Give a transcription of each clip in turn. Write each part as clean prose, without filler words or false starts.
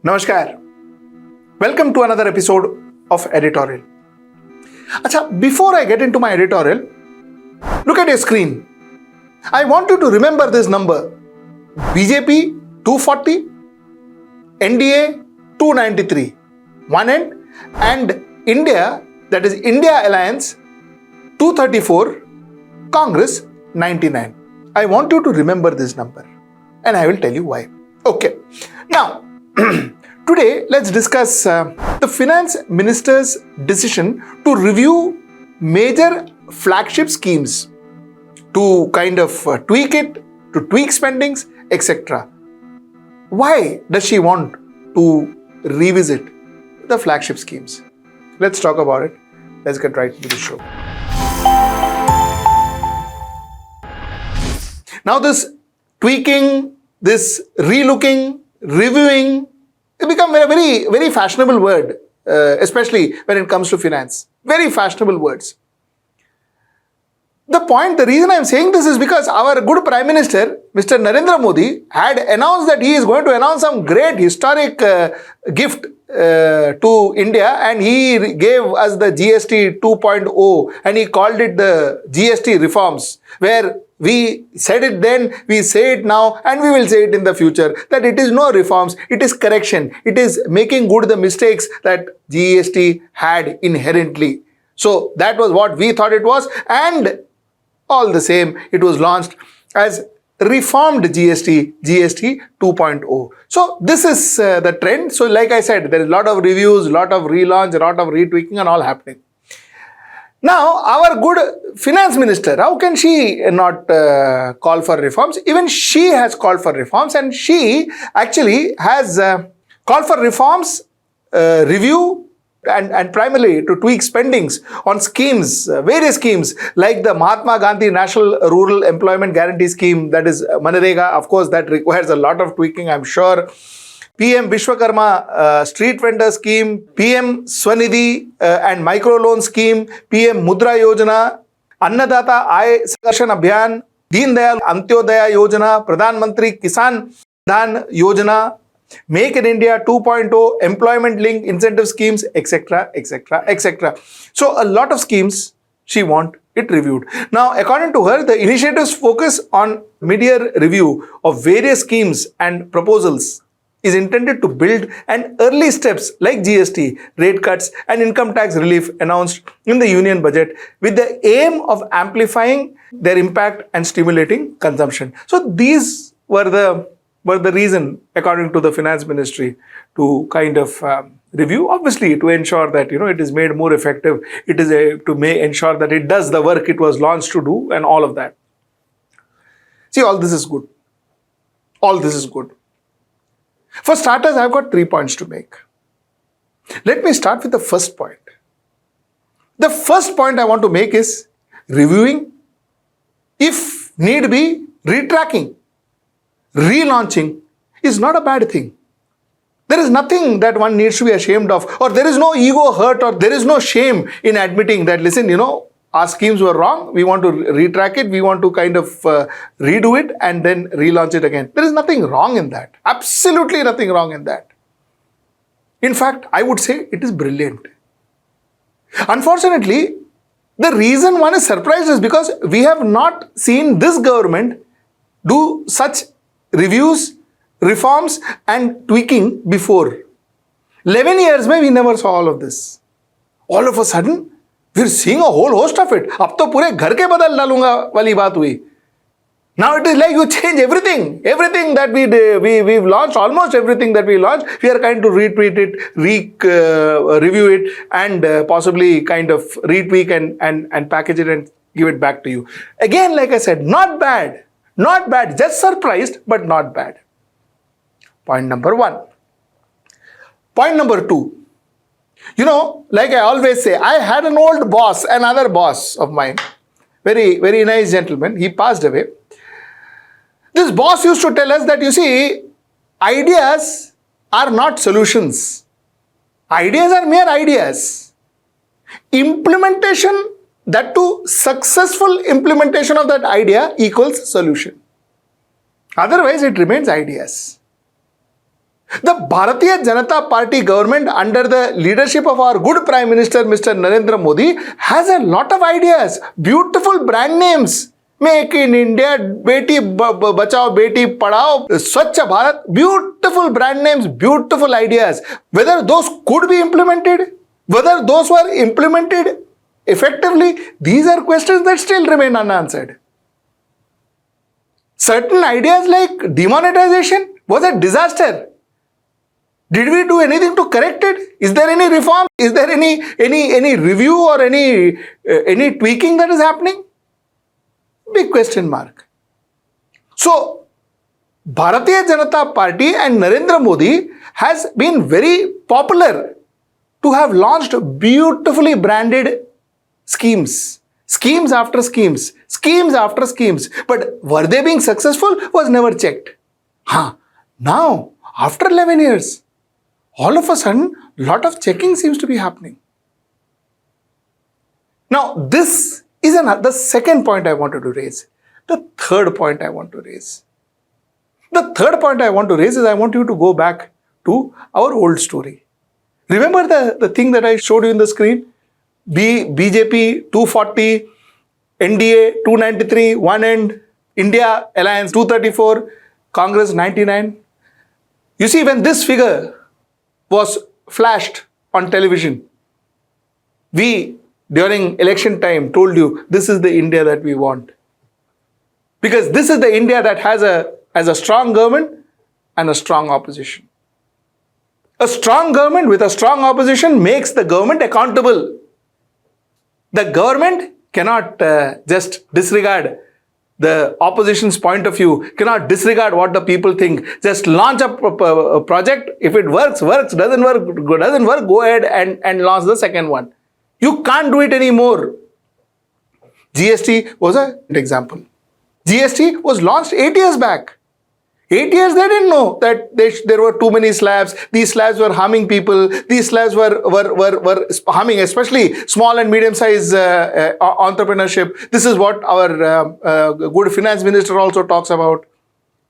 Namaskar. Welcome to another episode of Editorial. Acha, before I get into my editorial, look at your screen. I want you to remember this number. BJP 240, NDA 293, one end, and India, that is India Alliance 234, Congress 99. I want you to remember this number and I will tell you why. Okay. Now, today let's discuss the Finance Minister's decision to review major flagship schemes to kind of tweak it, to tweak spendings, etc. Why does she want to revisit the flagship schemes? Let's talk about it. Let's get right into the show. Now this tweaking, this relooking, reviewing, it become a very, very fashionable word, especially when it comes to finance. Very fashionable words. The reason I am saying this is because our good Prime Minister, Mr. Narendra Modi, had announced that he is going to announce some great historic gift to India, and he gave us the GST 2.0 and he called it the GST reforms, where we said it then, we say it now, and we will say it in the future, that it is no reforms, it is correction. It is making good the mistakes that GST had inherently. So that was what we thought it was, and all the same, it was launched as reformed GST 2.0. So this is the trend. So like I said, there is a lot of reviews, a lot of relaunch, a lot of retweaking and all happening. Now, our good Finance Minister, how can she not call for reforms? Even she has called for reforms, and she actually has called for reforms, review, and primarily to tweak spendings on schemes, various schemes like the Mahatma Gandhi National Rural Employment Guarantee Scheme, that is Manrega. Of course, that requires a lot of tweaking, I'm sure. PM Vishwakarma Street Vendor Scheme, PM Swanidhi and Micro Loan Scheme, PM Mudra Yojana, Annadata Aay Sangarshan Abhiyan, Deen Dayal Antyodaya Yojana, Pradhan Mantri Kisan Dhan Yojana, Make in India 2.0, employment link incentive schemes, etc., etc., etc. So a lot of schemes she wants it reviewed. Now, according to her, the initiatives focus on mid-year review of various schemes and proposals is intended to build an early steps like GST, rate cuts and income tax relief announced in the union budget with the aim of amplifying their impact and stimulating consumption. So these were the reason, according to the Finance Ministry, to kind of review, obviously to ensure that it is made more effective. It is ensure that it does the work it was launched to do and all of that. See, all this is good. All this is good. For starters, I've got 3 points to make. Let me start with the first point. The first point I want to make is reviewing, if need be, retracking, relaunching is not a bad thing. There is nothing that one needs to be ashamed of, or there is no ego hurt, or there is no shame in admitting that, listen, our schemes were wrong, we want to retrack it, we want to kind of redo it and then relaunch it again. There is nothing wrong in that. Absolutely nothing wrong in that. In fact, I would say it is brilliant. Unfortunately, the reason one is surprised is because we have not seen this government do such reviews, reforms and tweaking before. 11 years we never saw all of this. All of a sudden, we're seeing a whole host of it. Ab to pure ghar ke badal dalunga wali baat hui. Now it is like you change everything. Everything that we've launched, almost everything that we launched, we are kind to retweet it, review it and possibly kind of retweak and package it and give it back to you. Again, like I said, not bad. Not bad. Just surprised, but not bad. Point number 1. Point number 2. Like I always say, I had an old boss, another boss of mine, very, very nice gentleman. He passed away. This boss used to tell us that, ideas are not solutions. Ideas are mere ideas. Implementation, that too successful implementation of that idea equals solution. Otherwise, it remains ideas. The Bharatiya Janata Party government under the leadership of our good Prime Minister Mr. Narendra Modi has a lot of ideas, beautiful brand names. Make in India, Beti Bachao, Beti Padhao, Swachh Bharat, beautiful brand names, beautiful ideas. Whether those could be implemented, whether those were implemented effectively, these are questions that still remain unanswered. Certain ideas like demonetization was a disaster. Did we do anything to correct it? Is there any reform? Is there any review or any tweaking that is happening? Big question mark. So, Bharatiya Janata Party and Narendra Modi has been very popular to have launched beautifully branded schemes. Schemes after schemes. Schemes after schemes. But were they being successful? Was never checked. Now, after 11 years, all of a sudden, lot of checking seems to be happening. Now, this is the second point I wanted to raise. The third point I want to raise. The third point I want to raise is I want you to go back to our old story. Remember the thing that I showed you in the screen? BJP 240, NDA 293, one end, India Alliance 234, Congress 99. You see, when this figure was flashed on television, we, during election time, told you this is the India that we want. Because this is the India that has a strong government and a strong opposition. A strong government with a strong opposition makes the government accountable. The government cannot just disregard the opposition's point of view, cannot disregard what the people think. Just launch a project. If it works, doesn't work, go ahead and launch the second one. You can't do it anymore. GST was an example. GST was launched 8 years back. 8 years they didn't know that there were too many slabs. These slabs were harming people. These slabs were harming especially small and medium-sized entrepreneurship. This is what our good finance minister also talks about.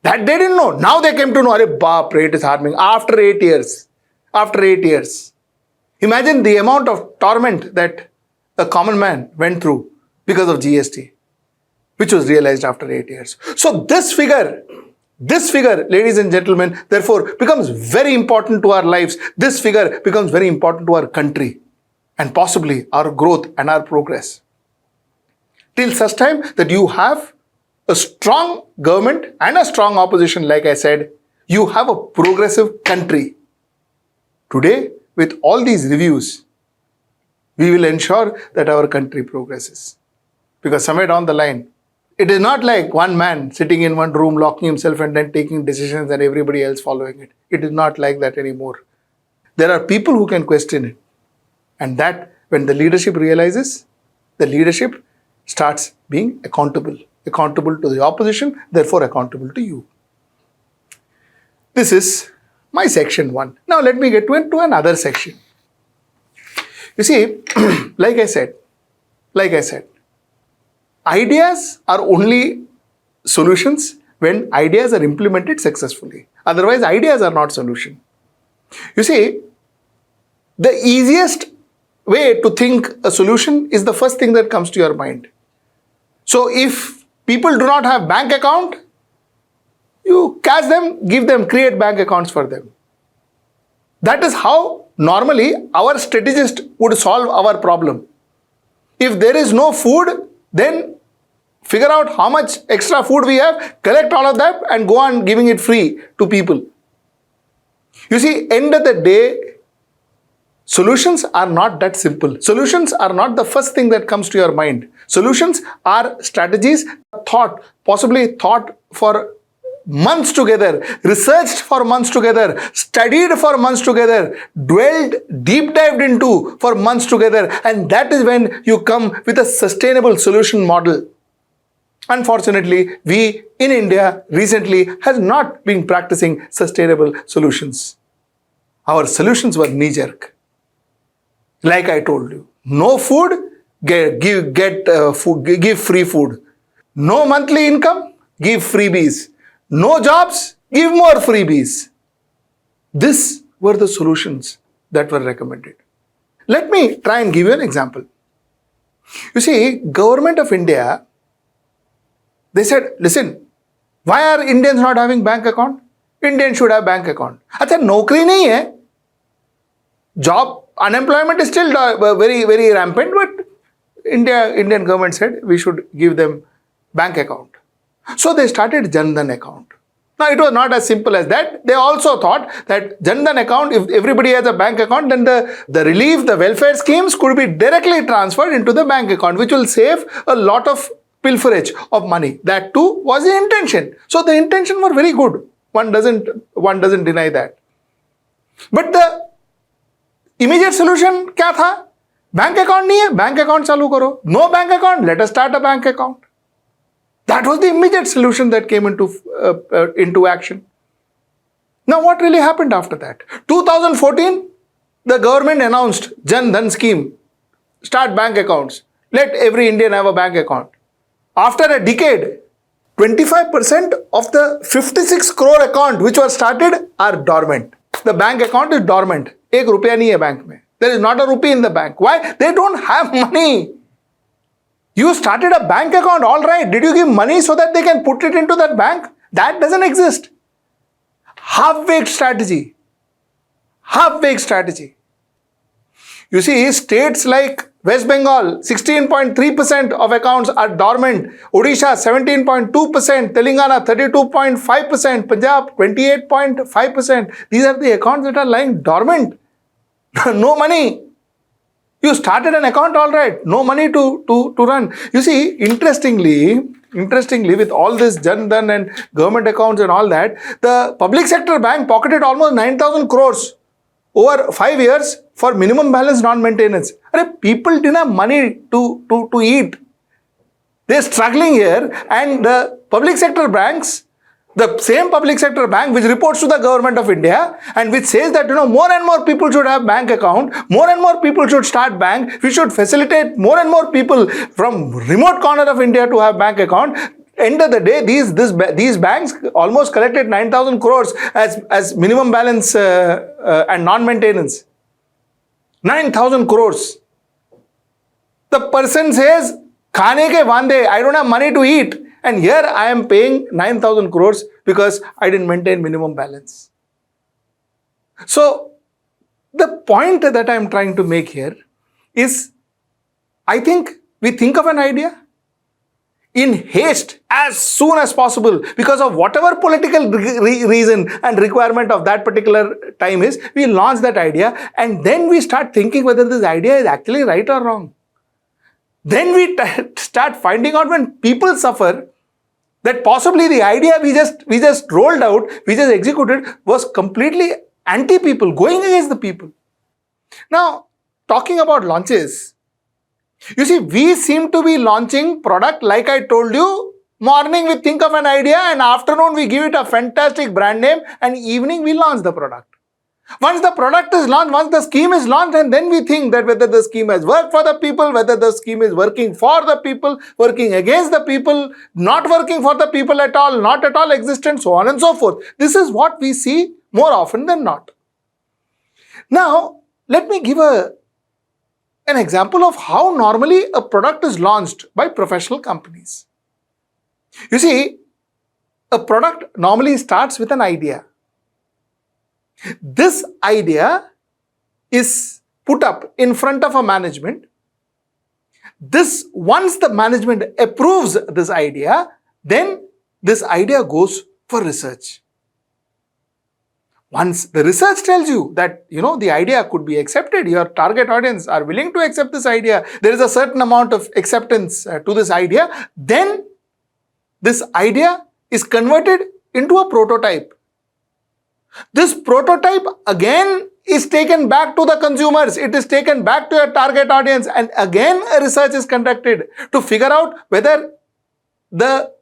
That they didn't know. Now they came to know, it is harming. After 8 years. After 8 years. Imagine the amount of torment that a common man went through because of GST, which was realized after 8 years. So this figure, ladies and gentlemen, therefore becomes very important to our lives. This figure becomes very important to our country and possibly our growth and our progress. Till such time that you have a strong government and a strong opposition, like I said, you have a progressive country. Today, with all these reviews, we will ensure that our country progresses. Because somewhere down the line, it is not like one man sitting in one room, locking himself and then taking decisions and everybody else following it. It is not like that anymore. There are people who can question it. And that, when the leadership realizes, the leadership starts being accountable. Accountable to the opposition, therefore accountable to you. This is my section 1. Now let me get into another section. You see, like I said, ideas are only solutions when ideas are implemented successfully. Otherwise, ideas are not solution. You see, the easiest way to think a solution is the first thing that comes to your mind. So if people do not have bank account, you catch them, give them, create bank accounts for them. That is how normally our strategist would solve our problem. If there is no food, then figure out how much extra food we have, collect all of that and go on giving it free to people. You see, end of the day, solutions are not that simple. Solutions are not the first thing that comes to your mind. Solutions are strategies possibly thought for months together, researched for months together, studied for months together, dwelled, deep dived into for months together, and that is when you come with a sustainable solution model. Unfortunately, we in India recently has not been practicing sustainable solutions. Our solutions were knee-jerk. Like I told you, no food, give free food. No monthly income, give freebies. No jobs, give more freebies. These were the solutions that were recommended. Let me try and give you an example. You see, Government of India, they said, listen, why are Indians not having bank account? Indians should have bank account. अच्छा नौकरी नहीं है, job unemployment is still very very rampant, but Indian government said we should give them bank account. So they started Jan Dhan account. Now it was not as simple as that. They also thought that Jan Dhan account, if everybody has a bank account, then the relief, the welfare schemes could be directly transferred into the bank account, which will save a lot of pilferage of money. That too was the intention. So the intention were very good. One doesn't deny that. But the immediate solution क्या था? Bank account नहीं है, bank account चालू करो. No bank account, let us start a bank account. That was the immediate solution that came into action. Now what really happened after that? 2014, the government announced Jan Dhan scheme. Start bank accounts. Let every Indian have a bank account. After a decade, 25% of the 56 crore account which was started are dormant. The bank account is dormant. एक रुपया नहीं है bank में. There is not a rupee in the bank. Why? They don't have money. You started a bank account, all right. Did you give money so that they can put it into that bank? That doesn't exist. Half-baked strategy. Half-baked strategy. You see, states like West Bengal, 16.3% of accounts are dormant. Odisha, 17.2%. Telangana, 32.5%. Punjab, 28.5%. These are the accounts that are lying dormant. No money. You started an account, all right. No money to run. You see, interestingly, with all this Jan Dhan and government accounts and all that, the public sector bank pocketed almost 9,000 crores over 5 years for minimum balance non-maintenance. People didn't have money to eat. They're struggling here, and the public sector banks, the same public sector bank which reports to the Government of India and which says that more and more people should have bank account, more and more people should start bank, we should facilitate more and more people from remote corner of India to have bank account. End of the day, these banks almost collected 9,000 crores as minimum balance and non-maintenance. 9,000 crores. The person says, "Khane ke vande, I don't have money to eat. And here I am paying 9,000 crores because I didn't maintain minimum balance." So the point that I am trying to make here is, I think we think of an idea in haste as soon as possible because of whatever political reason and requirement of that particular time is. We launch that idea and then we start thinking whether this idea is actually right or wrong. Then we start finding out, when people suffer, that possibly the idea we just rolled out, we just executed, was completely anti-people, going against the people. Now, talking about launches, you see, we seem to be launching product, like I told you, morning we think of an idea and afternoon we give it a fantastic brand name and evening we launch the product. Once the product is launched, once the scheme is launched, and then we think that whether the scheme has worked for the people, whether the scheme is working for the people, working against the people, not working for the people at all, not at all existent, so on and so forth. This is what we see more often than not. Now, let me give an example of how normally a product is launched by professional companies. You see, a product normally starts with an idea. This idea is put up in front of a management. Once the management approves this idea, then this idea goes for research. Once the research tells you that, the idea could be accepted, your target audience are willing to accept this idea, there is a certain amount of acceptance to this idea, then this idea is converted into a prototype. This prototype again is taken back to the consumers. It is taken back to your target audience, and again a research is conducted to figure out whether the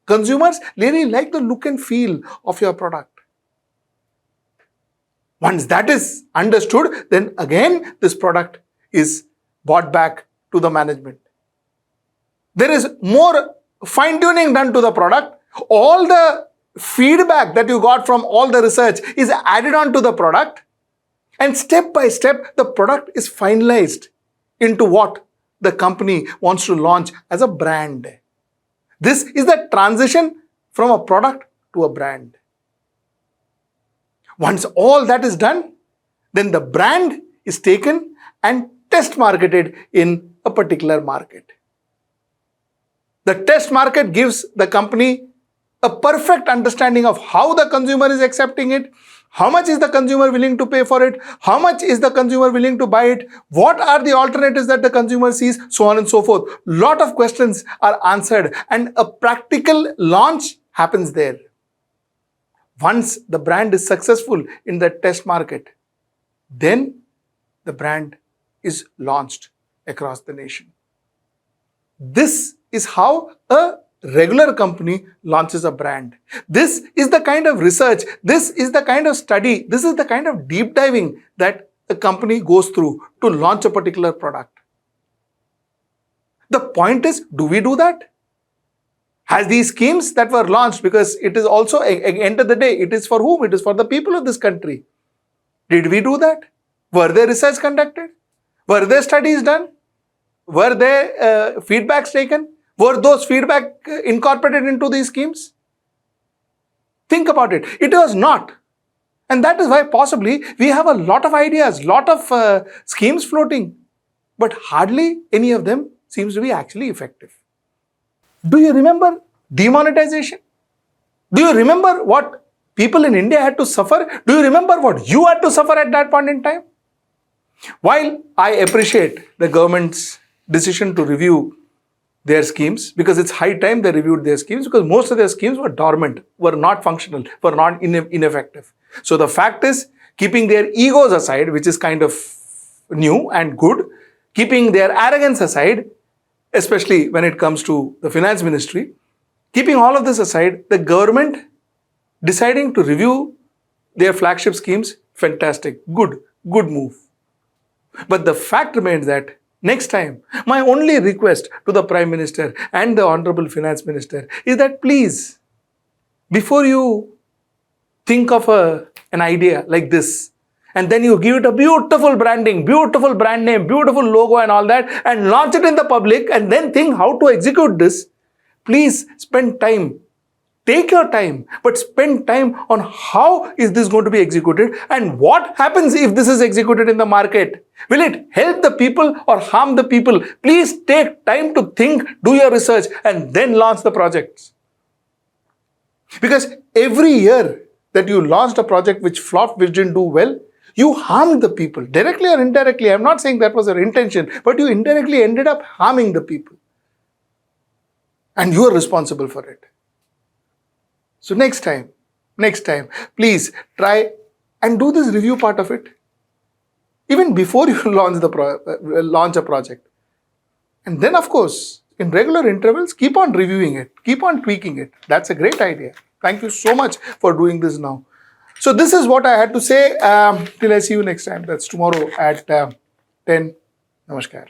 consumers really like the look and feel of your product. Once that is understood, then again this product is brought back to the management. There is more fine-tuning done to the product. All the feedback that you got from all the research is added on to the product, and step by step the product is finalized into what the company wants to launch as a brand. This is the transition from a product to a brand. Once all that is done, then the brand is taken and test marketed in a particular market. The test market gives the company a perfect understanding of how the consumer is accepting it, how much is the consumer willing to pay for it, how much is the consumer willing to buy it, what are the alternatives that the consumer sees, so on and so forth. Lot of questions are answered and a practical launch happens there. Once the brand is successful in the test market, then the brand is launched across the nation. This is how a regular company launches a brand. This is the kind of research, this is the kind of study, this is the kind of deep diving that a company goes through to launch a particular product. The point is, do we do that? Has these schemes that were launched, because it is also, at the end of the day, it is for whom? It is for the people of this country. Did we do that? Were there research conducted? Were there studies done? Were there feedbacks taken? Were those feedback incorporated into these schemes? Think about it. It was not. And that is why possibly we have a lot of ideas, lot of schemes floating, but hardly any of them seems to be actually effective. Do you remember demonetization? Do you remember what people in India had to suffer? Do you remember what you had to suffer at that point in time? While I appreciate the government's decision to review their schemes, because it's high time they reviewed their schemes, because most of their schemes were dormant, were not functional, were not ineffective. So the fact is, keeping their egos aside, which is kind of new and good, keeping their arrogance aside, especially when it comes to the finance ministry, keeping all of this aside, the government deciding to review their flagship schemes, fantastic, good move. But the fact remains that next time, my only request to the Prime Minister and the Honorable Finance Minister is that please, before you think of an idea like this, and then you give it a beautiful branding, beautiful brand name, beautiful logo and all that, and launch it in the public, and then think how to execute this, please spend time. Take your time, but spend time on how is this going to be executed and what happens if this is executed in the market. Will it help the people or harm the people? Please take time to think, do your research, and then launch the projects. Because every year that you launched a project which flopped, which didn't do well, you harmed the people, directly or indirectly. I'm not saying that was your intention, but you indirectly ended up harming the people. And you are responsible for it. So next time, please try and do this review part of it. Even before you launch a project. And then of course, in regular intervals, keep on reviewing it, keep on tweaking it. That's a great idea. Thank you so much for doing this now. So this is what I had to say. Till I see you next time. That's tomorrow at 10. Namaskar.